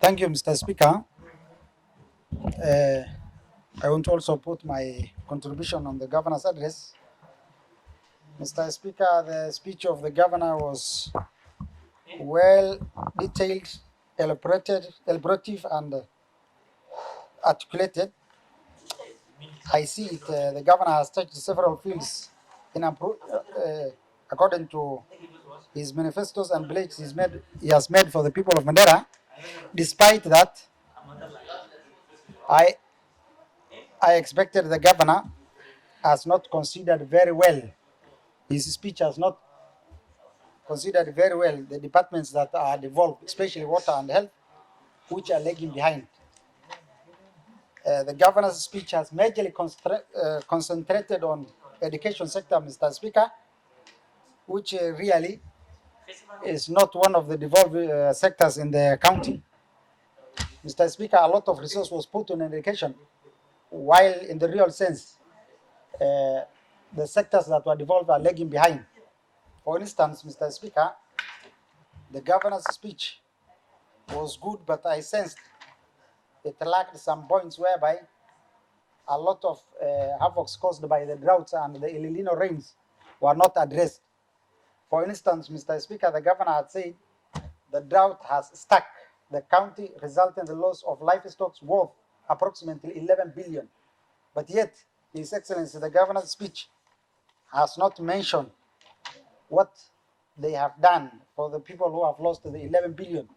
Thank you, Mr. Speaker. Uh, I want to also put my contribution on the governor's address. Mr. Speaker, the speech of the governor was well detailed, elaborative, and articulated. I see it. The governor has touched several fields according to his manifestos and pledges he has made for the people of Mandera. Despite that, I I expected the governor has not considered very well. His speech has not considered very well the departments that are devolved, especially water and health, which are lagging behind. The governor's speech has majorly concentrated on education sector, Mr. Speaker, which really is not one of the devolved sectors in the county. Mr. Speaker, a lot of resource was put on education, while in the real sense, the sectors that were devolved are lagging behind. For instance, Mr. Speaker, the governor's speech was good, but I sensed it lacked some points whereby a lot of havocs caused by the droughts and the El Nino rains were not addressed. For instance, Mr. Speaker, the governor had said the drought has stuck the county, resulting in the loss of livestock worth approximately 11 billion. But yet, His Excellency, the governor's speech has not mentioned what they have done for the people who have lost the 11 billion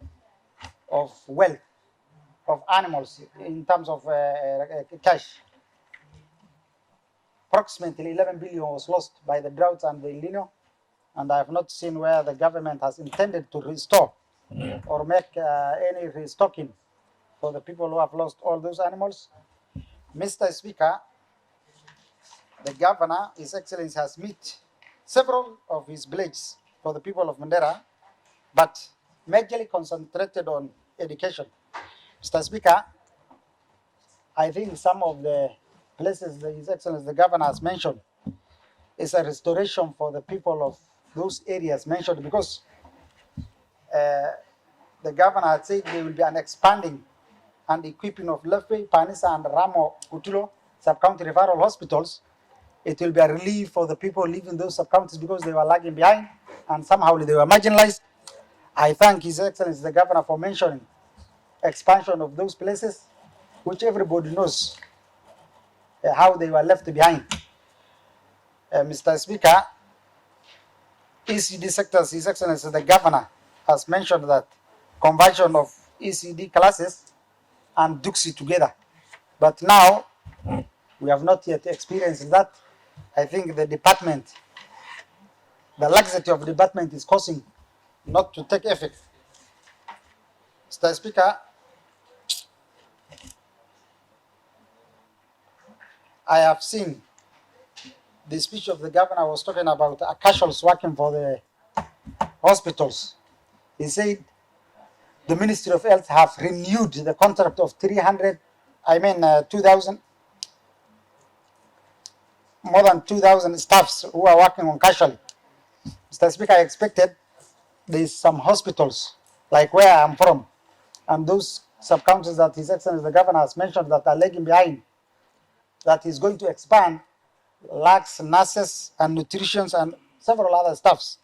of wealth of animals in terms of cash. Approximately 11 billion was lost by the droughts and the El Nino, and I have not seen where the government has intended to restore or make any restocking for the people who have lost all those animals. Mr. Speaker, the governor, His Excellency, has met several of his pledges for the people of Mandera, but majorly concentrated on education. Mr. Speaker, I think some of the places that His Excellency the Governor has mentioned is a restoration for the people of those areas mentioned, because the Governor had said there will be an expanding and equipping of Leffe, Panisa, and Ramo Kutulo sub-county referral hospitals. It will be a relief for the people living in those sub-counties because they were lagging behind and somehow they were marginalized. I thank His Excellency the Governor for mentioning expansion of those places, which everybody knows how they were left behind. Mr. Speaker, ECD sectors, His Excellency the Governor has mentioned that conversion of ECD classes and Duxi together. But now, we have not yet experienced that. I think the department, the laxity of the department is causing not to take effect. Mr. Speaker, I have seen the speech of the governor was talking about casuals working for the hospitals. He said the Ministry of Health have renewed the contract of 2,000, more than 2,000 staffs who are working on casual. Mr. Speaker, I expected there's some hospitals like where I'm from and those sub-counties that His Excellency the Governor has mentioned that are lagging behind, that he's going to expand, lacks nurses and nutritionists and several other staffs.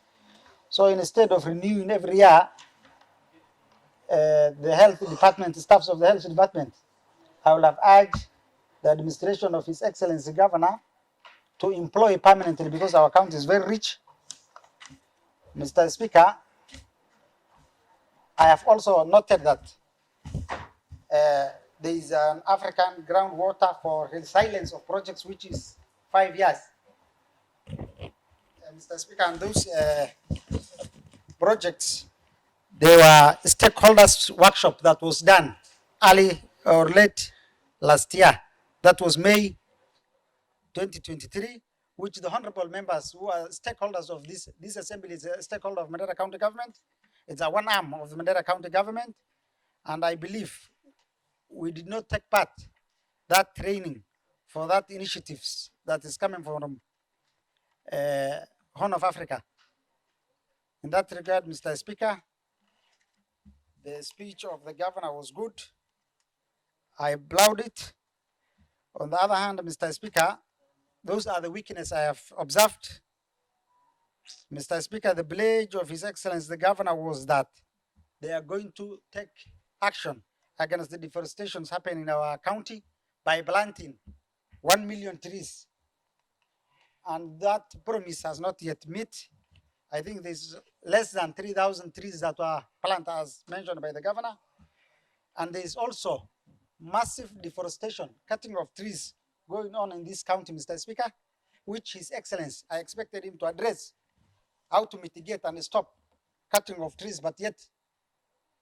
So instead of renewing every year the health department, staffs of the health department, I will have urged the administration of His Excellency Governor to employ permanently, because our county is very rich. Mr. Speaker, I have also noted that there is an African groundwater for resilience of projects, which is 5 years. Mr. Speaker, and those projects, there were stakeholders workshop that was done early or late last year. That was May 2023, which the honorable members who are stakeholders of this assembly is a stakeholder of Mandera County Government. It's a one arm of the Mandera County Government. And I believe we did not take part that training for that initiatives that is coming from Horn of Africa. In that regard, Mr. Speaker, The speech of the governor was good. I applaud it. On the other hand, Mr. Speaker, those are the weaknesses I have observed. Mr. Speaker, the pledge of His Excellency the Governor was that they are going to take action against the deforestation happening in our county by planting 1 million trees. And that promise has not yet met. I think there's less than 3,000 trees that were planted as mentioned by the governor. And there's also massive deforestation, cutting of trees going on in this county, Mr. Speaker, which His Excellency, I expected him to address how to mitigate and stop cutting of trees, but yet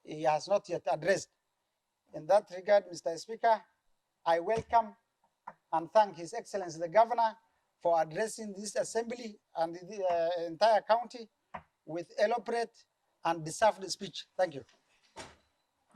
he has not yet addressed. In that regard, Mr. Speaker, I welcome and thank His Excellency the Governor for addressing this assembly and the entire county with elaborate and deserved speech. Thank you.